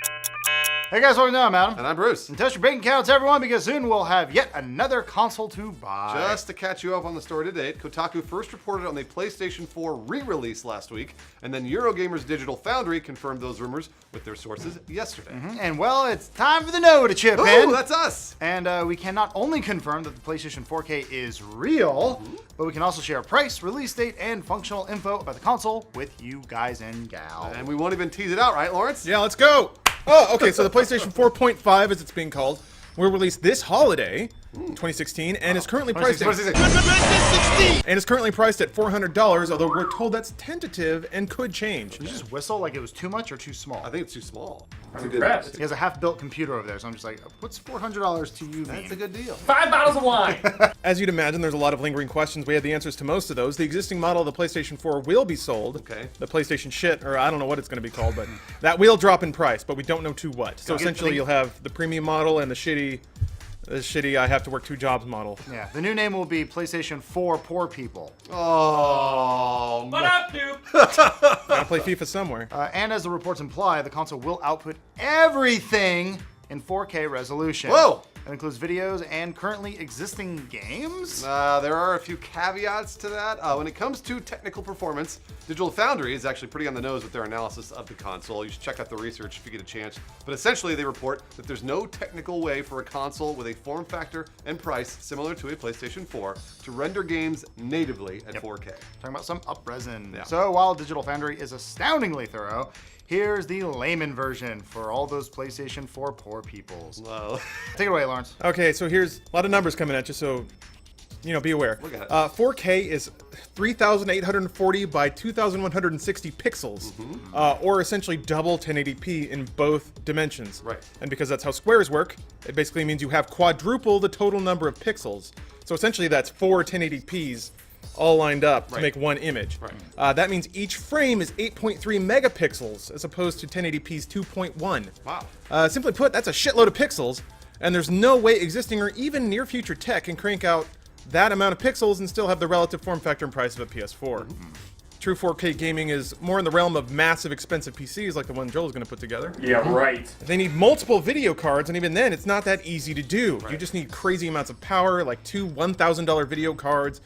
Hey guys, welcome to I'm Adam. And I'm Bruce. And test your bank accounts, everyone, because soon we'll have yet another console to buy. Just to catch you up on the story to date, Kotaku first reported on the PlayStation 4 re-release last week, and then Eurogamer's Digital Foundry confirmed those rumors with their sources yesterday. And well, it's time for the Nova to chip Ooh, in. that's us! And we can not only confirm that the PlayStation 4K is real, but we can also share price, release date, and functional info about the console with you guys and gals. And we won't even tease it out, right, Lawrence? Yeah, let's go. Oh, okay, so the PlayStation 4.5, as it's being called, will release this holiday, 2016, and is currently priced at $400, although we're told that's tentative and could change. Did you just whistle like it was too much or too small? I think it's too small. I'm impressed. He has a half-built computer over there, so I'm just like, what's $400 to you mean? That's a good deal. 5 bottles of wine. As you'd imagine, there's a lot of lingering questions. We have the answers to most of those. The existing model of the PlayStation 4 will be sold. Okay. The PlayStation shit, or I don't know what it's going to be called, but that will drop in price, but we don't know to what. So essentially, you'll have the premium model and the shitty I have to work 2 jobs model. Yeah, the new name will be PlayStation 4 Poor People. Oh, What up, dude? Gotta play FIFA somewhere. And as the reports imply, the console will output everything in 4K resolution. Whoa! That includes videos and currently existing games. There are a few caveats to that. When it comes to technical performance, Digital Foundry is actually pretty on the nose with their analysis of the console. You should check out the research if you get a chance. But essentially, they report that there's no technical way for a console with a form factor and price similar to a PlayStation 4 to render games natively at 4K. Talking about some up-resin. Yeah. So while Digital Foundry is astoundingly thorough, here's the layman version for all those PlayStation 4 poor peoples. Well, Take it away, Lawrence. Okay, so here's a lot of numbers coming at you, so be aware. Look at it. 4K is 3,840 by 2,160 pixels, or essentially double 1080p in both dimensions. Right. And because that's how squares work, it basically means you have quadruple the total number of pixels. So essentially that's 4 1080p's all lined up to make one image. Right. That means each frame is 8.3 megapixels as opposed to 1080p's 2.1. wow. Simply put, that's a shitload of pixels, and there's no way existing or even near future tech can crank out that amount of pixels and still have the relative form factor and price of a PS4. True 4K gaming is more in the realm of massive expensive PCs like the one Joel's going to put together. Yeah, right. They need multiple video cards, and even then, it's not that easy to do. You just need crazy amounts of power, like 2 $1,000 video cards,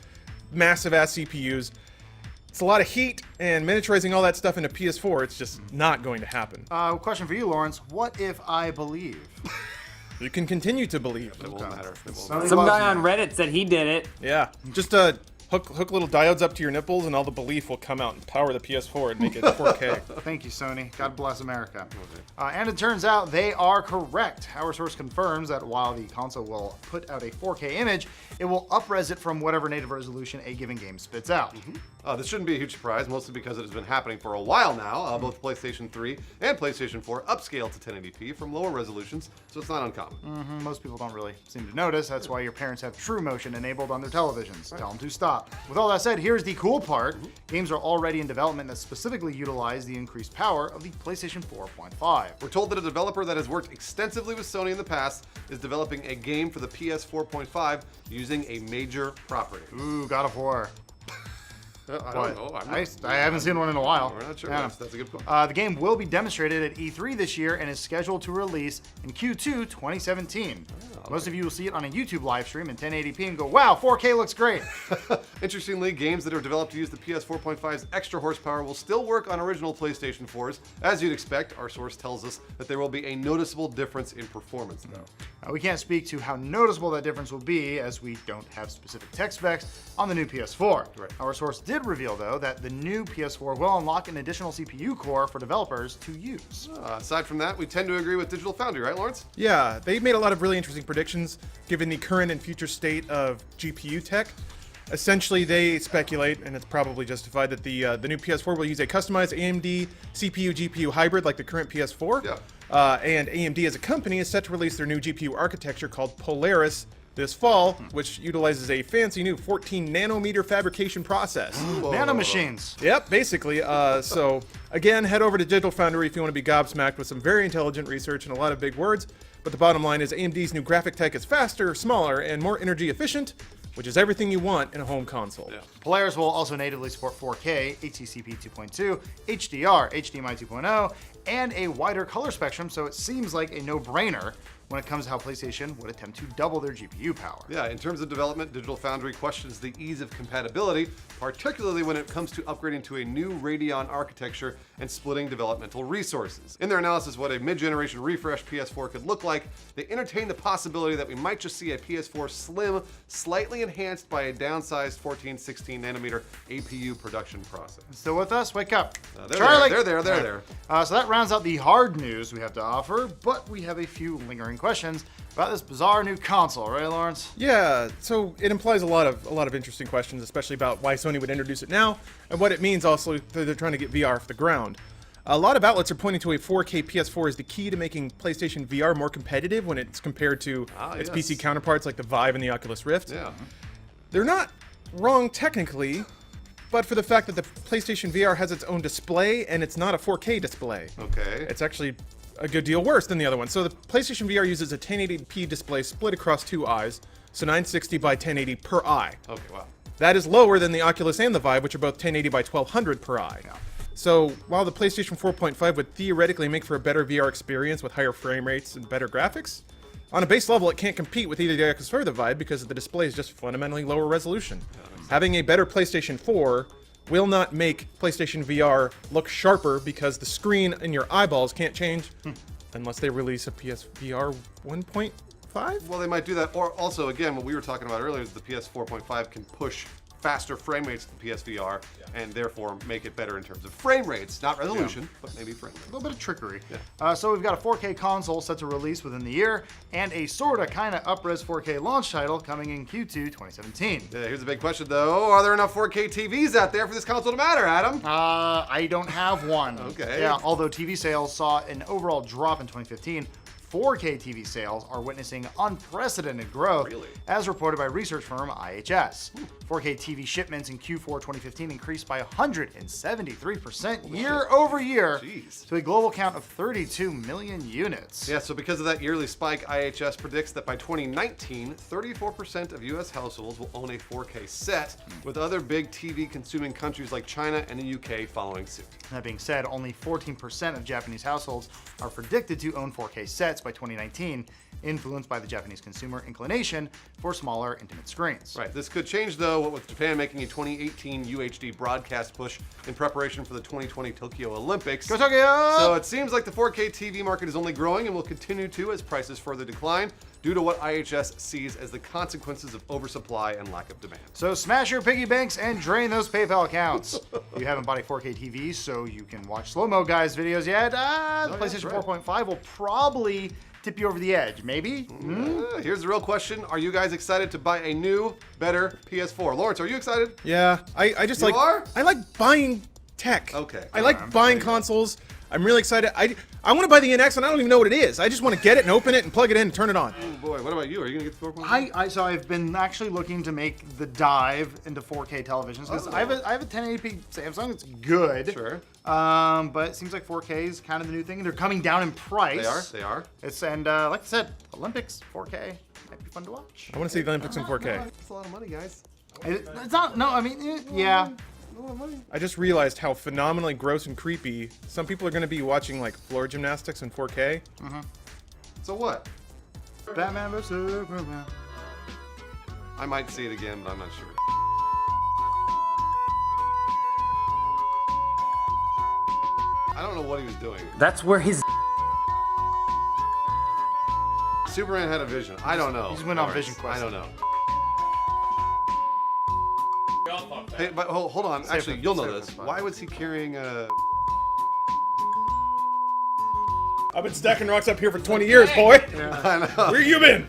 massive ass CPUs. It's a lot of heat, and miniaturizing all that stuff into PS4, it's just not going to happen. Question for you, Lawrence. What if I believe? You can continue to believe. It won't matter. It won't Some matter. Some guy on Reddit said he did it. Yeah, just hook little diodes up to your nipples, and all the belief will come out and power the PS4 and make it 4K. Thank you, Sony. God bless America. And it turns out they are correct. Our source confirms that while the console will put out a 4K image, it will up-res it from whatever native resolution a given game spits out. This shouldn't be a huge surprise, mostly because it has been happening for a while now. Both PlayStation 3 and PlayStation 4 upscale to 1080p from lower resolutions, so it's not uncommon. Most people don't really seem to notice. That's why your parents have True Motion enabled on their televisions. Tell them to stop. With all that said, here's the cool part. Games are already in development that specifically utilize the increased power of the PlayStation 4.5. We're told that a developer that has worked extensively with Sony in the past is developing a game for the PS 4.5 using a major property. Ooh, God of War. I don't know. I haven't seen one in a while. We're not sure. Yeah. That's a good point. The game will be demonstrated at E3 this year and is scheduled to release in Q2 2017. Most of you will see it on a YouTube live stream in 1080p and go, wow, 4K looks great. Interestingly, games that are developed to use the PS 4.5's extra horsepower will still work on original PlayStation 4s. As you'd expect, our source tells us that there will be a noticeable difference in performance, though. We can't speak to how noticeable that difference will be as we don't have specific tech specs on the new PS4. Right. Our source did reveal, though, that the new PS4 will unlock an additional CPU core for developers to use. Aside from that, we tend to agree with Digital Foundry, right, Lawrence? Yeah, they've made a lot of really interesting predictions given the current and future state of GPU tech. Essentially, they speculate, and it's probably justified, that the new PS4 will use a customized AMD CPU-GPU hybrid like the current PS4. Yeah. And AMD as a company is set to release their new GPU architecture called Polaris this fall, which utilizes a fancy new 14 nanometer fabrication process. Nanomachines. Yep, basically. So again, head over to Digital Foundry if you want to be gobsmacked with some very intelligent research and a lot of big words. But the bottom line is AMD's new graphic tech is faster, smaller, and more energy efficient. which is everything you want in a home console. Yeah. Polaris will also natively support 4K, HDCP 2.2, HDR, HDMI 2.0, and a wider color spectrum, so it seems like a no-brainer when it comes to how PlayStation would attempt to double their GPU power. Yeah, in terms of development, Digital Foundry questions the ease of compatibility, particularly when it comes to upgrading to a new Radeon architecture and splitting developmental resources. In their analysis of what a mid-generation refresh PS4 could look like, they entertain the possibility that we might just see a PS4 Slim slightly enhanced by a downsized 14-16 nanometer APU production process. Still with us? Wake up. They're Charlie! there. They're there. So that rounds out the hard news we have to offer, but we have a few lingering questions about this bizarre new console, right, Lawrence? Yeah, so it implies a lot of interesting questions, especially about why Sony would introduce it now, and what it means also that they're trying to get VR off the ground. A lot of outlets are pointing to a 4K PS4 as the key to making PlayStation VR more competitive when it's compared to its yes. PC counterparts like the Vive and the Oculus Rift. Yeah. They're not wrong technically, but for the fact that the PlayStation VR has its own display and it's not a 4K display. Okay. It's actually a good deal worse than the other one. So the PlayStation VR uses a 1080p display split across two eyes, so 960 by 1080 per eye. Okay, wow. That is lower than the Oculus and the Vive, which are both 1080 by 1200 per eye. So while the PlayStation 4.5 would theoretically make for a better VR experience with higher frame rates and better graphics, on a base level it can't compete with either the Oculus or the Vive because the display is just fundamentally lower resolution. Having a better PlayStation 4 will not make PlayStation VR look sharper because the screen in your eyeballs can't change unless they release a PSVR 1.5? Well, they might do that. Or also, again, what we were talking about earlier is the PS 4.5 can push faster frame rates than PSVR and therefore make it better in terms of frame rates, not resolution, but maybe frame rates. A little bit of trickery. So we've got a 4K console set to release within the year, and a sorta kinda up-res 4K launch title coming in Q2 2017. Yeah, here's a big question though. Are there enough 4K TVs out there for this console to matter, Adam? I don't have one. Okay. Yeah, although TV sales saw an overall drop in 2015, 4K TV sales are witnessing unprecedented growth, Really? as reported by research firm IHS. 4K TV shipments in Q4 2015 increased by 173% year over year Jeez. to a global count of 32 million units. Yeah, so because of that yearly spike, IHS predicts that by 2019, 34% of US households will own a 4K set, with other big TV consuming countries like China and the UK following suit. That being said, only 14% of Japanese households are predicted to own 4K sets by 2019, influenced by the Japanese consumer inclination for smaller, intimate screens. Right, this could change though, what with Japan making a 2018 UHD broadcast push in preparation for the 2020 Tokyo Olympics. Go Tokyo! So it seems like the 4K TV market is only growing and will continue to as prices further decline due to what IHS sees as the consequences of oversupply and lack of demand. So smash your piggy banks and drain those PayPal accounts. You haven't bought a 4K TV, so you can watch Slow Mo Guys videos yet. The PlayStation that's right. 4.5 will probably tip you over the edge, maybe? Here's the real question. Are you guys excited to buy a new, better PS4? Lawrence, are you excited? Yeah, I just You like are? I like buying tech. Okay. I like buying consoles. I'm really excited. I want to buy the NX and I don't even know what it is. I just want to get it and open it and plug it in and turn it on. Oh boy, what about you? Are you gonna get the 4.5? So I've been actually looking to make the dive into 4K televisions because I have a 1080p Samsung. It's good. Sure. But it seems like 4K is kind of the new thing. They're coming down in price. They are. It's like I said, Olympics 4K might be fun to watch. I want to see the Olympics in 4K. That's a lot of money, guys. It's not. No, I mean, yeah. A lot of money. I just realized how phenomenally gross and creepy some people are going to be watching like floor gymnastics in 4K. So what? Batman vs Superman. I might see it again, but I'm not sure. I don't know what he was doing. That's where his Superman had a vision. I don't know. He's went on Lawrence. Vision Quest. I don't know. Hey, but hold on. Actually, you'll know this. Why was he carrying a... I've been stacking rocks up here for 20 years, boy. I know. Where you been?